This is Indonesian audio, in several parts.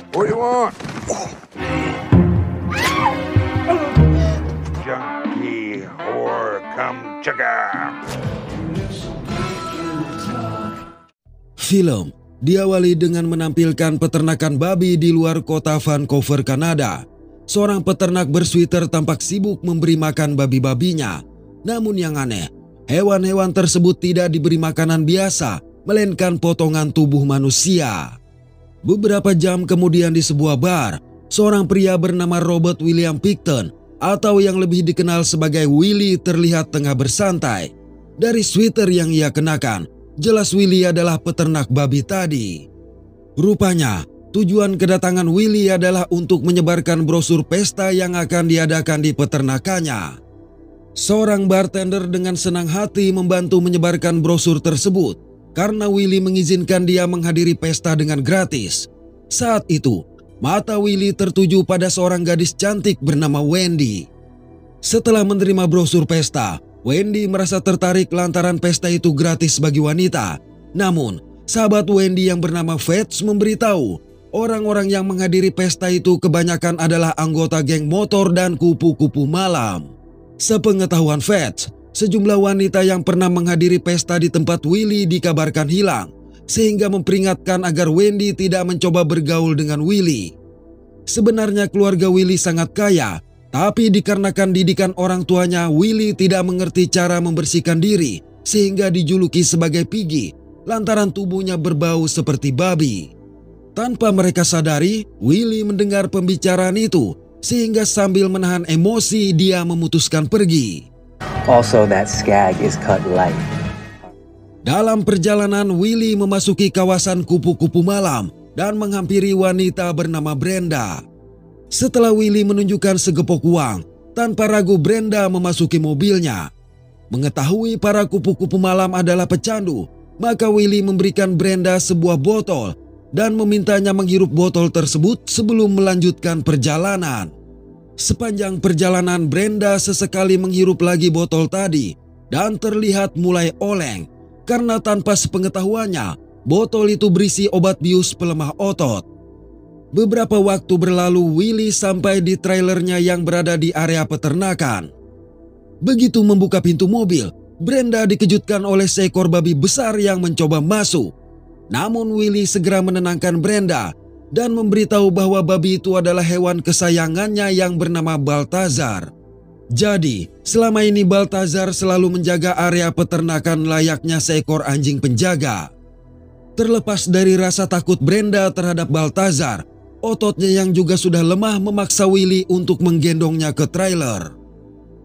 What do you want? Junkie whore, come check out. Film diawali dengan menampilkan peternakan babi di luar kota Vancouver, Kanada. Seorang peternak bersweater tampak sibuk memberi makan babi-babinya. Namun yang aneh, hewan-hewan tersebut tidak diberi makanan biasa, melainkan potongan tubuh manusia. Beberapa jam kemudian di sebuah bar, seorang pria bernama Robert William Picton atau yang lebih dikenal sebagai Willie terlihat tengah bersantai. Dari sweater yang ia kenakan, jelas Willie adalah peternak babi tadi. Rupanya, tujuan kedatangan Willie adalah untuk menyebarkan brosur pesta yang akan diadakan di peternakannya. Seorang bartender dengan senang hati membantu menyebarkan brosur tersebut karena Willie mengizinkan dia menghadiri pesta dengan gratis. Saat itu, mata Willie tertuju pada seorang gadis cantik bernama Wendy. Setelah menerima brosur pesta, Wendy merasa tertarik lantaran pesta itu gratis bagi wanita. Namun, sahabat Wendy yang bernama Fats memberitahu orang-orang yang menghadiri pesta itu kebanyakan adalah anggota geng motor dan kupu-kupu malam. Sepengetahuan Fats, sejumlah wanita yang pernah menghadiri pesta di tempat Willie dikabarkan hilang, sehingga memperingatkan agar Wendy tidak mencoba bergaul dengan Willie. Sebenarnya keluarga Willie sangat kaya, tapi dikarenakan didikan orang tuanya, Willie tidak mengerti cara membersihkan diri, sehingga dijuluki sebagai Piggy, lantaran tubuhnya berbau seperti babi. Tanpa mereka sadari, Willie mendengar pembicaraan itu, sehingga sambil menahan emosi dia memutuskan pergi. Also, that skag is cut light. Dalam perjalanan, Willie memasuki kawasan kupu-kupu malam dan menghampiri wanita bernama Brenda. Setelah Willie menunjukkan segepok uang, tanpa ragu Brenda memasuki mobilnya. Mengetahui para kupu-kupu malam adalah pecandu, maka Willie memberikan Brenda sebuah botol dan memintanya menghirup botol tersebut sebelum melanjutkan perjalanan. Sepanjang perjalanan, Brenda sesekali menghirup lagi botol tadi dan terlihat mulai oleng karena tanpa sepengetahuannya botol itu berisi obat bius pelemah otot. Beberapa waktu berlalu, Willie sampai di trailernya yang berada di area peternakan. Begitu membuka pintu mobil, Brenda dikejutkan oleh seekor babi besar yang mencoba masuk. Namun Willie segera menenangkan Brenda dan memberitahu bahwa babi itu adalah hewan kesayangannya yang bernama Balthazar. Jadi, selama ini Balthazar selalu menjaga area peternakan layaknya seekor anjing penjaga. Terlepas dari rasa takut Brenda terhadap Balthazar, ototnya yang juga sudah lemah memaksa Willie untuk menggendongnya ke trailer.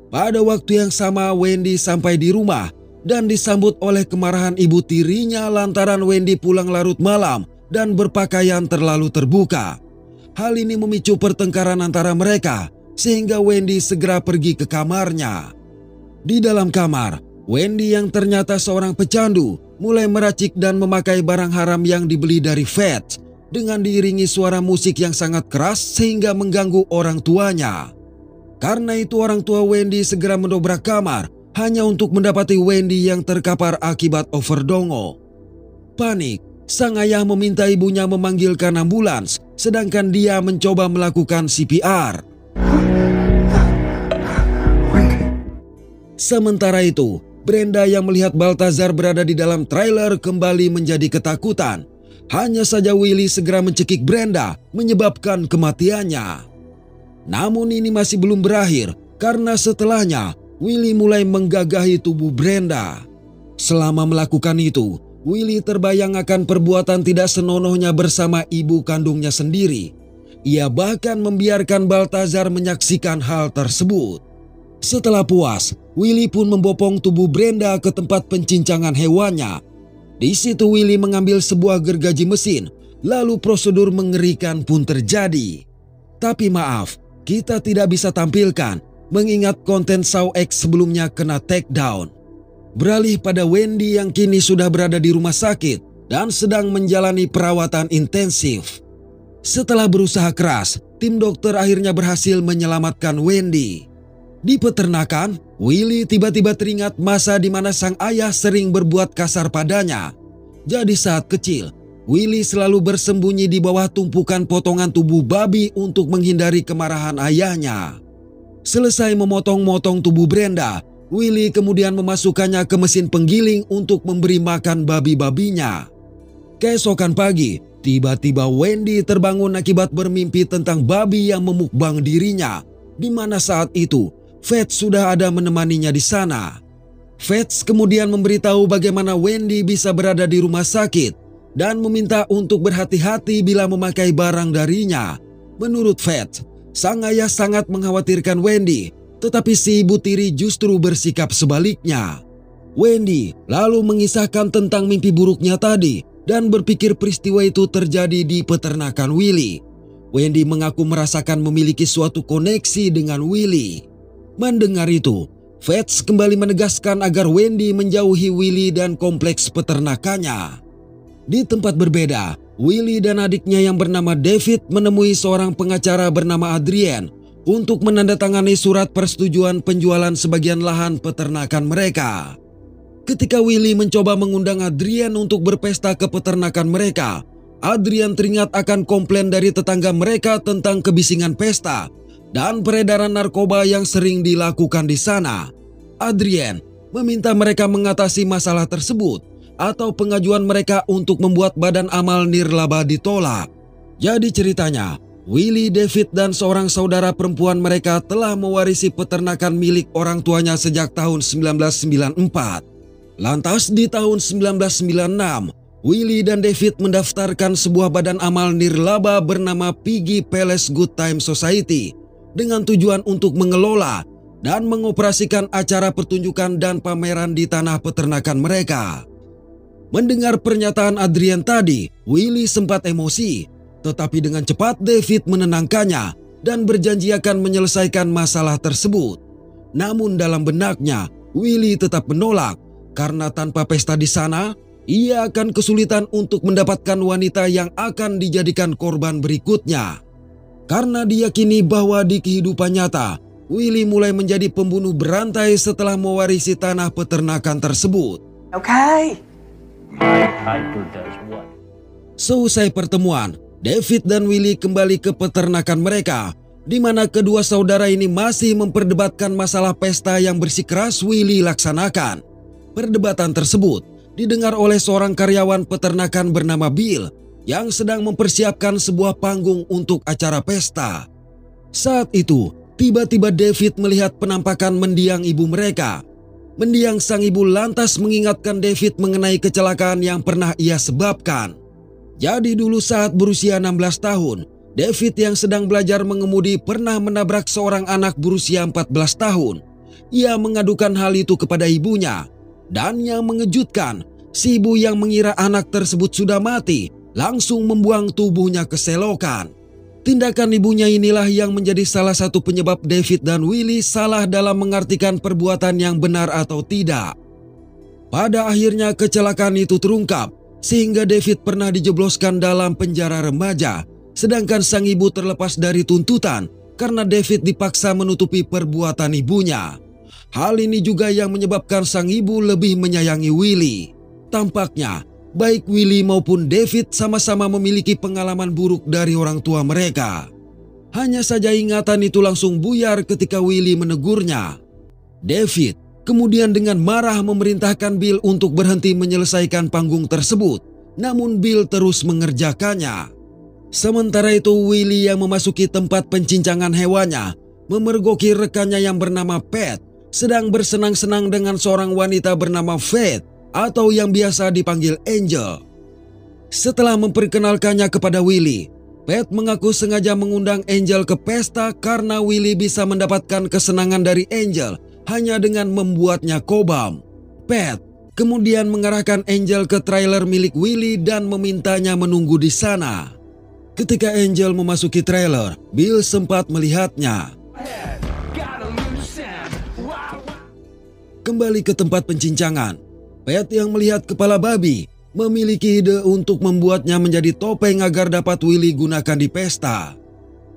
Pada waktu yang sama, Wendy sampai di rumah dan disambut oleh kemarahan ibu tirinya lantaran Wendy pulang larut malam dan berpakaian terlalu terbuka. Hal ini memicu pertengkaran antara mereka sehingga Wendy segera pergi ke kamarnya. Di dalam kamar, Wendy yang ternyata seorang pecandu mulai meracik dan memakai barang haram yang dibeli dari Fats dengan diiringi suara musik yang sangat keras sehingga mengganggu orang tuanya. Karena itu orang tua Wendy segera mendobrak kamar hanya untuk mendapati Wendy yang terkapar akibat overdongo. Panik, sang ayah meminta ibunya memanggilkan ambulans, sedangkan dia mencoba melakukan CPR. Sementara itu, Brenda yang melihat Balthazar berada di dalam trailer kembali menjadi ketakutan. Hanya saja Willie segera mencekik Brenda, menyebabkan kematiannya. Namun ini masih belum berakhir, karena setelahnya Willie mulai menggagahi tubuh Brenda. Selama melakukan itu, Willie terbayang akan perbuatan tidak senonohnya bersama ibu kandungnya sendiri. Ia bahkan membiarkan Balthazar menyaksikan hal tersebut. Setelah puas, Willie pun membopong tubuh Brenda ke tempat pencincangan hewannya. Di situ Willie mengambil sebuah gergaji mesin, lalu prosedur mengerikan pun terjadi. Tapi maaf, kita tidak bisa tampilkan, mengingat konten Saw X sebelumnya kena take down. Beralih pada Wendy yang kini sudah berada di rumah sakit dan sedang menjalani perawatan intensif. Setelah berusaha keras, tim dokter akhirnya berhasil menyelamatkan Wendy. Di peternakan, Willie tiba-tiba teringat masa di mana sang ayah sering berbuat kasar padanya. Jadi saat kecil, Willy selalu bersembunyi di bawah tumpukan potongan tubuh babi untuk menghindari kemarahan ayahnya. Selesai memotong-motong tubuh Brenda, Willy kemudian memasukkannya ke mesin penggiling untuk memberi makan babi-babinya. Keesokan pagi, tiba-tiba Wendy terbangun akibat bermimpi tentang babi yang memukbang dirinya, di mana saat itu Fats sudah ada menemaninya di sana. Fats kemudian memberitahu bagaimana Wendy bisa berada di rumah sakit dan meminta untuk berhati-hati bila memakai barang darinya. Menurut Fats, sang ayah sangat mengkhawatirkan Wendy, tetapi si ibu tiri justru bersikap sebaliknya. Wendy lalu mengisahkan tentang mimpi buruknya tadi dan berpikir peristiwa itu terjadi di peternakan Willy. Wendy mengaku merasakan memiliki suatu koneksi dengan Willy. Mendengar itu, Fats kembali menegaskan agar Wendy menjauhi Willy dan kompleks peternakannya. Di tempat berbeda, Willy dan adiknya yang bernama David menemui seorang pengacara bernama Adrian untuk menandatangani surat persetujuan penjualan sebagian lahan peternakan mereka. Ketika Willy mencoba mengundang Adrian untuk berpesta ke peternakan mereka, Adrian teringat akan komplain dari tetangga mereka tentang kebisingan pesta dan peredaran narkoba yang sering dilakukan di sana. Adrian meminta mereka mengatasi masalah tersebut atau pengajuan mereka untuk membuat badan amal nirlaba ditolak. Jadi ceritanya, Willy, David dan seorang saudara perempuan mereka telah mewarisi peternakan milik orang tuanya sejak tahun 1994. Lantas di tahun 1996, Willy dan David mendaftarkan sebuah badan amal nirlaba bernama Piggy Palace Good Time Society dengan tujuan untuk mengelola dan mengoperasikan acara pertunjukan dan pameran di tanah peternakan mereka. Mendengar pernyataan Adrian tadi, Willy sempat emosi, tetapi dengan cepat David menenangkannya dan berjanji akan menyelesaikan masalah tersebut. Namun dalam benaknya, Willy tetap menolak karena tanpa pesta di sana, ia akan kesulitan untuk mendapatkan wanita yang akan dijadikan korban berikutnya. Karena diyakini bahwa di kehidupan nyata, Willy mulai menjadi pembunuh berantai setelah mewarisi tanah peternakan tersebut. Okay. My hyper does what? Seusai pertemuan, David dan Willy kembali ke peternakan mereka, di mana kedua saudara ini masih memperdebatkan masalah pesta yang bersikeras Willy laksanakan. Perdebatan tersebut didengar oleh seorang karyawan peternakan bernama Bill yang sedang mempersiapkan sebuah panggung untuk acara pesta. Saat itu, tiba-tiba David melihat penampakan mendiang ibu mereka. Mendiang sang ibu lantas mengingatkan David mengenai kecelakaan yang pernah ia sebabkan. Jadi dulu saat berusia 16 tahun, David yang sedang belajar mengemudi pernah menabrak seorang anak berusia 14 tahun. Ia mengadukan hal itu kepada ibunya. Dan yang mengejutkan, si ibu yang mengira anak tersebut sudah mati langsung membuang tubuhnya ke selokan. Tindakan ibunya inilah yang menjadi salah satu penyebab David dan Willy salah dalam mengartikan perbuatan yang benar atau tidak. Pada akhirnya kecelakaan itu terungkap sehingga David pernah dijebloskan dalam penjara remaja, sedangkan sang ibu terlepas dari tuntutan karena David dipaksa menutupi perbuatan ibunya. Hal ini juga yang menyebabkan sang ibu lebih menyayangi Willy. Tampaknya baik Willy maupun David sama-sama memiliki pengalaman buruk dari orang tua mereka. Hanya saja ingatan itu langsung buyar ketika Willy menegurnya. David kemudian dengan marah memerintahkan Bill untuk berhenti menyelesaikan panggung tersebut, namun Bill terus mengerjakannya. Sementara itu Willy yang memasuki tempat pencincangan hewannya memergoki rekannya yang bernama Pat sedang bersenang-senang dengan seorang wanita bernama Faith atau yang biasa dipanggil Angel. Setelah memperkenalkannya kepada Willy, Pat mengaku sengaja mengundang Angel ke pesta karena Willy bisa mendapatkan kesenangan dari Angel hanya dengan membuatnya kobam. Pat kemudian mengarahkan Angel ke trailer milik Willy dan memintanya menunggu di sana. Ketika Angel memasuki trailer, Bill sempat melihatnya. Kembali ke tempat pencincangan, Pat yang melihat kepala babi memiliki ide untuk membuatnya menjadi topeng agar dapat Willy gunakan di pesta.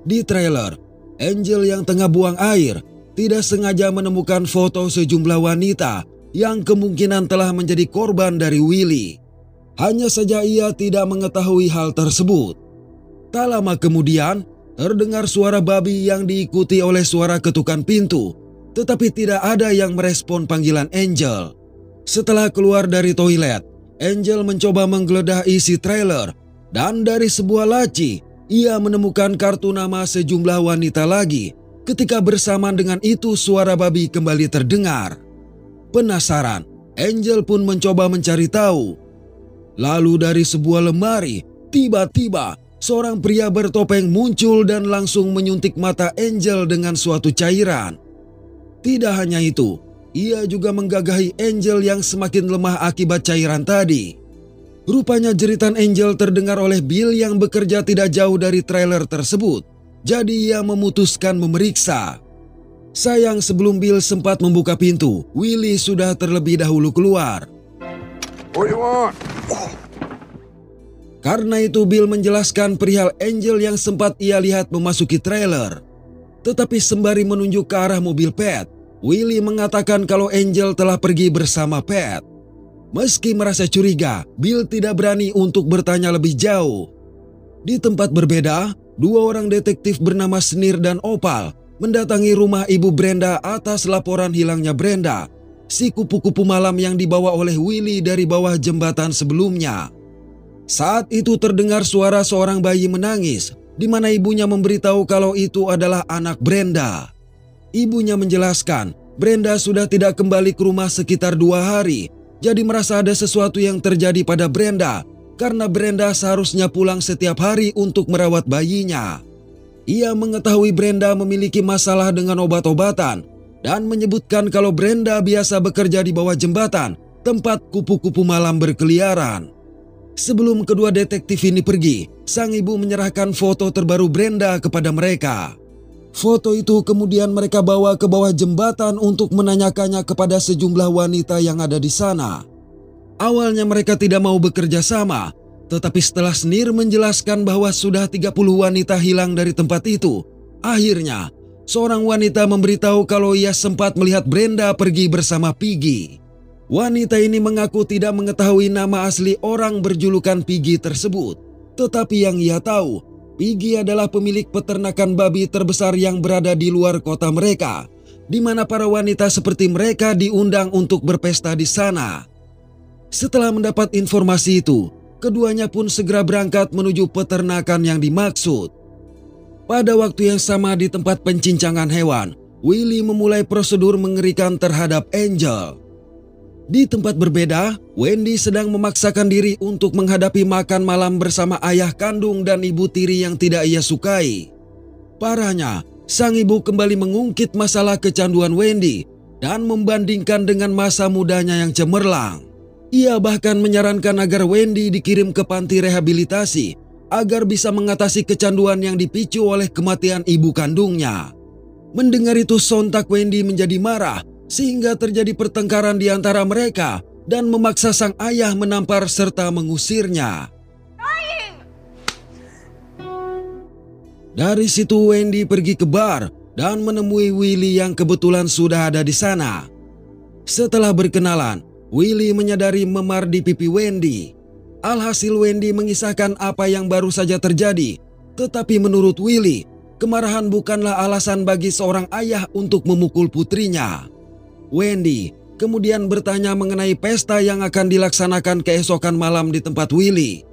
Di trailer, Angel yang tengah buang air tidak sengaja menemukan foto sejumlah wanita yang kemungkinan telah menjadi korban dari Willy. Hanya saja ia tidak mengetahui hal tersebut. Tak lama kemudian, terdengar suara babi yang diikuti oleh suara ketukan pintu, tetapi tidak ada yang merespon panggilan Angel. Setelah keluar dari toilet, Angel mencoba menggeledah isi trailer, dan dari sebuah laci, ia menemukan kartu nama sejumlah wanita lagi. Ketika bersamaan dengan itu suara babi kembali terdengar. Penasaran, Angel pun mencoba mencari tahu. Lalu dari sebuah lemari, tiba-tiba seorang pria bertopeng muncul dan langsung menyuntik mata Angel dengan suatu cairan. Tidak hanya itu, ia juga menggagahi Angel yang semakin lemah akibat cairan tadi. Rupanya jeritan Angel terdengar oleh Bill yang bekerja tidak jauh dari trailer tersebut. Jadi ia memutuskan memeriksa. Sayang sebelum Bill sempat membuka pintu, Willy sudah terlebih dahulu keluar. What do you want? Karena itu Bill menjelaskan perihal Angel yang sempat ia lihat memasuki trailer. Tetapi sembari menunjuk ke arah mobil Pat, Willy mengatakan kalau Angel telah pergi bersama Pat. Meski merasa curiga, Bill tidak berani untuk bertanya lebih jauh. Di tempat berbeda, dua orang detektif bernama Snir dan Opal mendatangi rumah ibu Brenda atas laporan hilangnya Brenda, si kupu-kupu malam yang dibawa oleh Willy dari bawah jembatan sebelumnya. Saat itu terdengar suara seorang bayi menangis, di mana ibunya memberitahu kalau itu adalah anak Brenda. Ibunya menjelaskan, Brenda sudah tidak kembali ke rumah sekitar 2 hari, jadi merasa ada sesuatu yang terjadi pada Brenda, karena Brenda seharusnya pulang setiap hari untuk merawat bayinya. Ia mengetahui Brenda memiliki masalah dengan obat-obatan dan menyebutkan kalau Brenda biasa bekerja di bawah jembatan, tempat kupu-kupu malam berkeliaran. Sebelum kedua detektif ini pergi, sang ibu menyerahkan foto terbaru Brenda kepada mereka. Foto itu kemudian mereka bawa ke bawah jembatan untuk menanyakannya kepada sejumlah wanita yang ada di sana. Awalnya mereka tidak mau bekerja sama, tetapi setelah Snir menjelaskan bahwa sudah 30 wanita hilang dari tempat itu, akhirnya seorang wanita memberitahu kalau ia sempat melihat Brenda pergi bersama Piggy. Wanita ini mengaku tidak mengetahui nama asli orang berjulukan Piggy tersebut, tetapi yang ia tahu, Piggy adalah pemilik peternakan babi terbesar yang berada di luar kota mereka, di mana para wanita seperti mereka diundang untuk berpesta di sana. Setelah mendapat informasi itu, keduanya pun segera berangkat menuju peternakan yang dimaksud. Pada waktu yang sama di tempat pencincangan hewan, Willy memulai prosedur mengerikan terhadap Angel. Di tempat berbeda, Wendy sedang memaksakan diri untuk menghadapi makan malam bersama ayah kandung dan ibu tiri yang tidak ia sukai. Parahnya, sang ibu kembali mengungkit masalah kecanduan Wendy dan membandingkan dengan masa mudanya yang cemerlang. Ia bahkan menyarankan agar Wendy dikirim ke panti rehabilitasi agar bisa mengatasi kecanduan yang dipicu oleh kematian ibu kandungnya. Mendengar itu sontak Wendy menjadi marah sehingga terjadi pertengkaran di antara mereka dan memaksa sang ayah menampar serta mengusirnya. Dari situ Wendy pergi ke bar dan menemui Willy yang kebetulan sudah ada di sana. Setelah berkenalan, Willy menyadari memar di pipi Wendy. Alhasil Wendy mengisahkan apa yang baru saja terjadi. Tetapi menurut Willy, kemarahan bukanlah alasan bagi seorang ayah untuk memukul putrinya. Wendy kemudian bertanya mengenai pesta yang akan dilaksanakan keesokan malam di tempat Willy.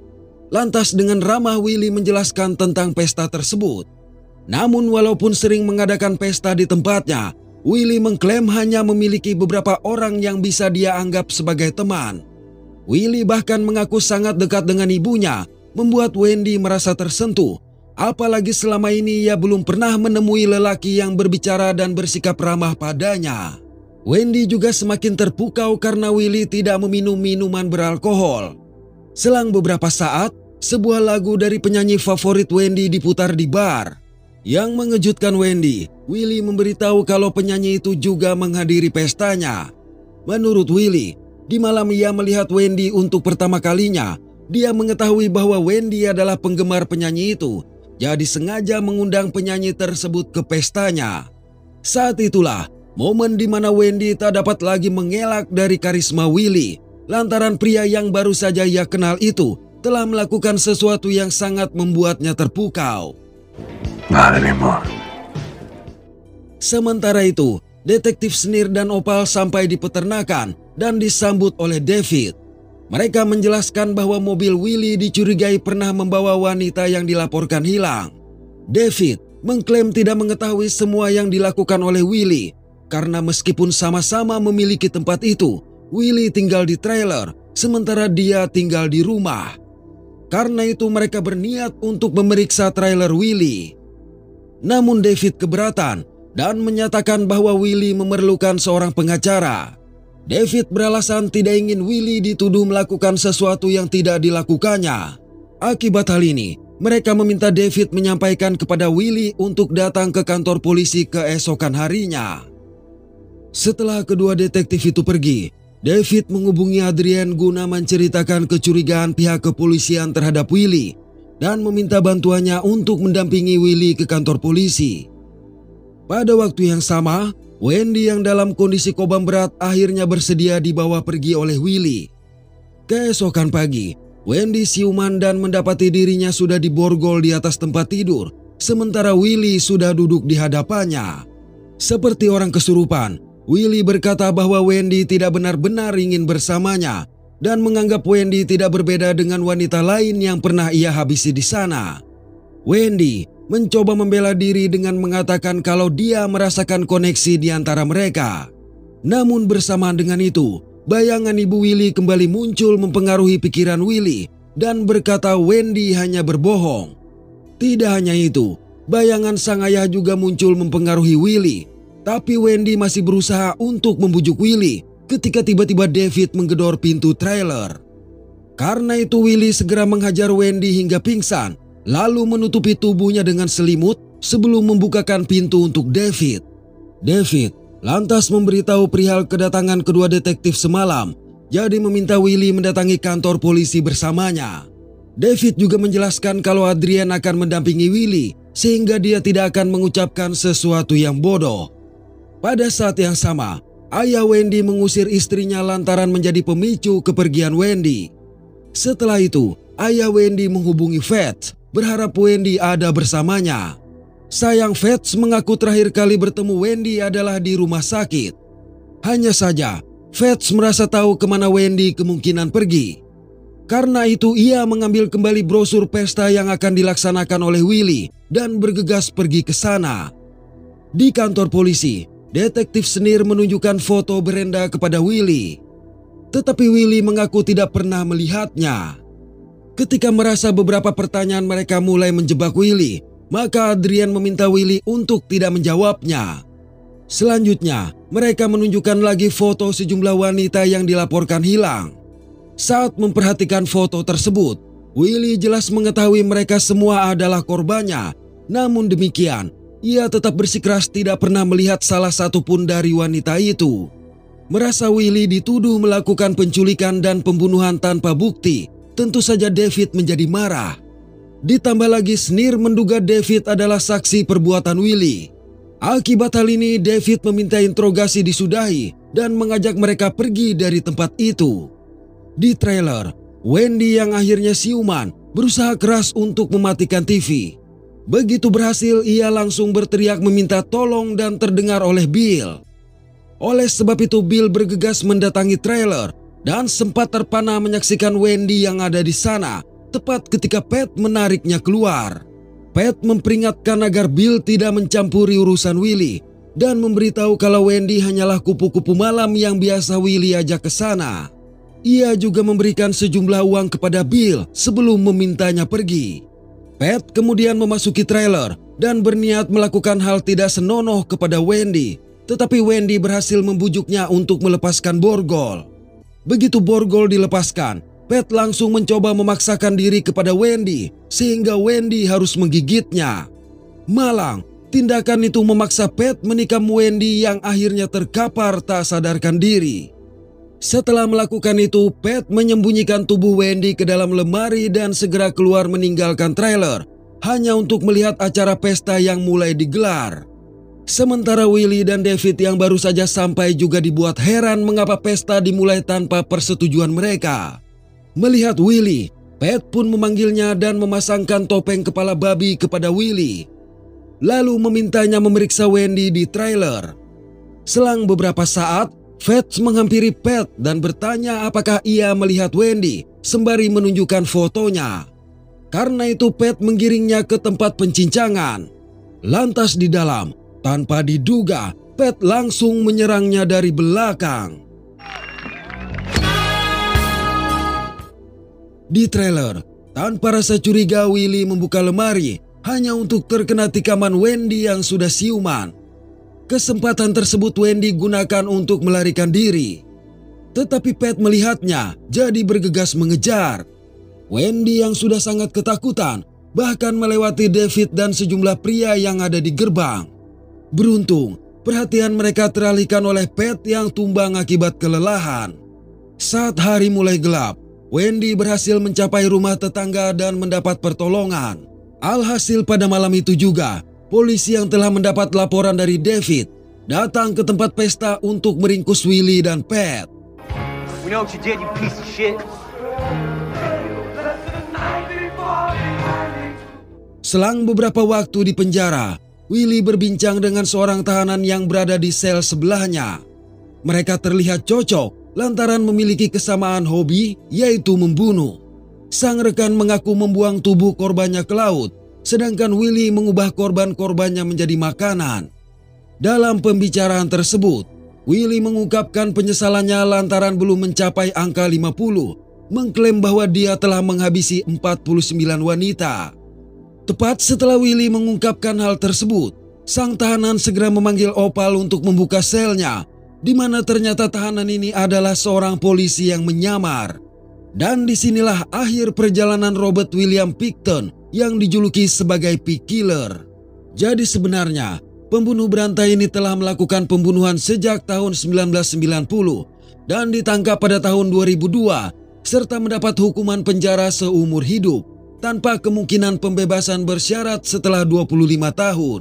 Lantas dengan ramah Willy menjelaskan tentang pesta tersebut. Namun walaupun sering mengadakan pesta di tempatnya, Willy mengklaim hanya memiliki beberapa orang yang bisa dia anggap sebagai teman. Willy bahkan mengaku sangat dekat dengan ibunya, membuat Wendy merasa tersentuh. Apalagi selama ini ia belum pernah menemui lelaki yang berbicara dan bersikap ramah padanya. Wendy juga semakin terpukau karena Willy tidak meminum minuman beralkohol. Selang beberapa saat, sebuah lagu dari penyanyi favorit Wendy diputar di bar. Yang mengejutkan Wendy, Willy memberitahu kalau penyanyi itu juga menghadiri pestanya. Menurut Willy, di malam ia melihat Wendy untuk pertama kalinya, dia mengetahui bahwa Wendy adalah penggemar penyanyi itu, jadi sengaja mengundang penyanyi tersebut ke pestanya. Saat itulah momen di mana Wendy tak dapat lagi mengelak dari karisma Willy. lantaran pria yang baru saja ia kenal itu telah melakukan sesuatu yang sangat membuatnya terpukau. Not anymore. Sementara itu, detektif Snir dan Opal sampai di peternakan dan disambut oleh David. Mereka menjelaskan bahwa mobil Willy dicurigai pernah membawa wanita yang dilaporkan hilang. David mengklaim tidak mengetahui semua yang dilakukan oleh Willy, karena meskipun sama-sama memiliki tempat itu, Willy tinggal di trailer, sementara dia tinggal di rumah. Karena itu mereka berniat untuk memeriksa trailer Willy. Namun David keberatan dan menyatakan bahwa Willy memerlukan seorang pengacara. David beralasan tidak ingin Willy dituduh melakukan sesuatu yang tidak dilakukannya. Akibat hal ini, mereka meminta David menyampaikan kepada Willy untuk datang ke kantor polisi keesokan harinya. Setelah kedua detektif itu pergi, David menghubungi Adrian guna menceritakan kecurigaan pihak kepolisian terhadap Willy dan meminta bantuannya untuk mendampingi Willy ke kantor polisi. Pada waktu yang sama, Wendy yang dalam kondisi kobam berat akhirnya bersedia dibawa pergi oleh Willy. Keesokan pagi, Wendy siuman dan mendapati dirinya sudah diborgol di atas tempat tidur, sementara Willy sudah duduk di hadapannya. Seperti orang kesurupan, Willy berkata bahwa Wendy tidak benar-benar ingin bersamanya dan menganggap Wendy tidak berbeda dengan wanita lain yang pernah ia habisi di sana. Wendy mencoba membela diri dengan mengatakan kalau dia merasakan koneksi di antara mereka. Namun bersamaan dengan itu, bayangan ibu Willy kembali muncul mempengaruhi pikiran Willy dan berkata Wendy hanya berbohong. Tidak hanya itu, bayangan sang ayah juga muncul mempengaruhi Willy. Tapi Wendy masih berusaha untuk membujuk Willy ketika tiba-tiba David menggedor pintu trailer. Karena itu Willy segera menghajar Wendy hingga pingsan, lalu menutupi tubuhnya dengan selimut sebelum membukakan pintu untuk David. David lantas memberitahu perihal kedatangan kedua detektif semalam, jadi meminta Willy mendatangi kantor polisi bersamanya. David juga menjelaskan kalau Adrian akan mendampingi Willy sehingga dia tidak akan mengucapkan sesuatu yang bodoh. Pada saat yang sama, ayah Wendy mengusir istrinya lantaran menjadi pemicu kepergian Wendy. Setelah itu, ayah Wendy menghubungi Fats, berharap Wendy ada bersamanya. Sayang Fats mengaku terakhir kali bertemu Wendy adalah di rumah sakit. Hanya saja, Fats merasa tahu kemana Wendy kemungkinan pergi. Karena itu ia mengambil kembali brosur pesta yang akan dilaksanakan oleh Willy dan bergegas pergi ke sana. Di kantor polisi, detektif Snir menunjukkan foto Brenda kepada Willy. Tetapi Willy mengaku tidak pernah melihatnya. Ketika merasa beberapa pertanyaan mereka mulai menjebak Willy, maka Adrian meminta Willy untuk tidak menjawabnya. Selanjutnya, mereka menunjukkan lagi foto sejumlah wanita yang dilaporkan hilang. Saat memperhatikan foto tersebut, Willy jelas mengetahui mereka semua adalah korbannya. Namun demikian, ia tetap bersikeras tidak pernah melihat salah satu pun dari wanita itu. Merasa Willy dituduh melakukan penculikan dan pembunuhan tanpa bukti, tentu saja David menjadi marah. Ditambah lagi Snir menduga David adalah saksi perbuatan Willy. Akibat hal ini, David meminta interogasi disudahi dan mengajak mereka pergi dari tempat itu. Di trailer, Wendy yang akhirnya siuman berusaha keras untuk mematikan TV. Begitu berhasil, ia langsung berteriak meminta tolong dan terdengar oleh Bill. Oleh sebab itu Bill bergegas mendatangi trailer dan sempat terpana menyaksikan Wendy yang ada di sana tepat ketika Pat menariknya keluar. Pat memperingatkan agar Bill tidak mencampuri urusan Willy dan memberitahu kalau Wendy hanyalah kupu-kupu malam yang biasa Willy ajak ke sana. Ia juga memberikan sejumlah uang kepada Bill sebelum memintanya pergi. Pat kemudian memasuki trailer dan berniat melakukan hal tidak senonoh kepada Wendy, tetapi Wendy berhasil membujuknya untuk melepaskan borgol. Begitu borgol dilepaskan, Pat langsung mencoba memaksakan diri kepada Wendy sehingga Wendy harus menggigitnya. Malang, tindakan itu memaksa Pat menikam Wendy yang akhirnya terkapar tak sadarkan diri. Setelah melakukan itu, Pat menyembunyikan tubuh Wendy ke dalam lemari dan segera keluar meninggalkan trailer hanya untuk melihat acara pesta yang mulai digelar. Sementara Willy dan David yang baru saja sampai juga dibuat heran mengapa pesta dimulai tanpa persetujuan mereka. Melihat Willy, Pat pun memanggilnya dan memasangkan topeng kepala babi kepada Willy. Lalu memintanya memeriksa Wendy di trailer. Selang beberapa saat, Fats menghampiri Pat dan bertanya apakah ia melihat Wendy sembari menunjukkan fotonya. Karena itu Pat menggiringnya ke tempat pencincangan. Lantas di dalam, tanpa diduga, Pat langsung menyerangnya dari belakang. Di trailer, tanpa rasa curiga Willy membuka lemari hanya untuk terkena tikaman Wendy yang sudah siuman. Kesempatan tersebut Wendy gunakan untuk melarikan diri. Tetapi Pat melihatnya jadi bergegas mengejar. Wendy yang sudah sangat ketakutan bahkan melewati David dan sejumlah pria yang ada di gerbang. Beruntung, perhatian mereka teralihkan oleh Pat yang tumbang akibat kelelahan. Saat hari mulai gelap, Wendy berhasil mencapai rumah tetangga dan mendapat pertolongan. Alhasil pada malam itu juga, polisi yang telah mendapat laporan dari David datang ke tempat pesta untuk meringkus Willy dan Pat. We know what you did, you piece of shit. Selang beberapa waktu di penjara, Willy berbincang dengan seorang tahanan yang berada di sel sebelahnya. Mereka terlihat cocok lantaran memiliki kesamaan hobi, yaitu membunuh. Sang rekan mengaku membuang tubuh korbannya ke laut, sedangkan Willy mengubah korban-korbannya menjadi makanan. Dalam pembicaraan tersebut, Willy mengungkapkan penyesalannya lantaran belum mencapai angka 50, mengklaim bahwa dia telah menghabisi 49 wanita. Tepat setelah Willy mengungkapkan hal tersebut, sang tahanan segera memanggil Opal untuk membuka selnya, di mana ternyata tahanan ini adalah seorang polisi yang menyamar. Dan disinilah akhir perjalanan Robert William Pickton yang dijuluki sebagai Pig Killer. Jadi sebenarnya, pembunuh berantai ini telah melakukan pembunuhan sejak tahun 1990 dan ditangkap pada tahun 2002 serta mendapat hukuman penjara seumur hidup tanpa kemungkinan pembebasan bersyarat setelah 25 tahun.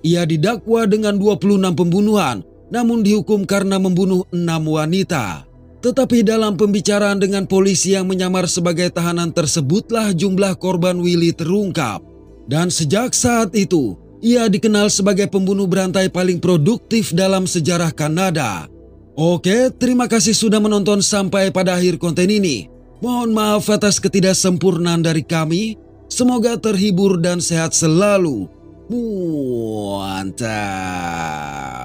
Ia didakwa dengan 26 pembunuhan, namun dihukum karena membunuh 6 wanita. Tetapi dalam pembicaraan dengan polisi yang menyamar sebagai tahanan tersebutlah jumlah korban Willy terungkap. Dan sejak saat itu, ia dikenal sebagai pembunuh berantai paling produktif dalam sejarah Kanada. Oke, terima kasih sudah menonton sampai pada akhir konten ini. Mohon maaf atas ketidaksempurnaan dari kami. Semoga terhibur dan sehat selalu. Mantap.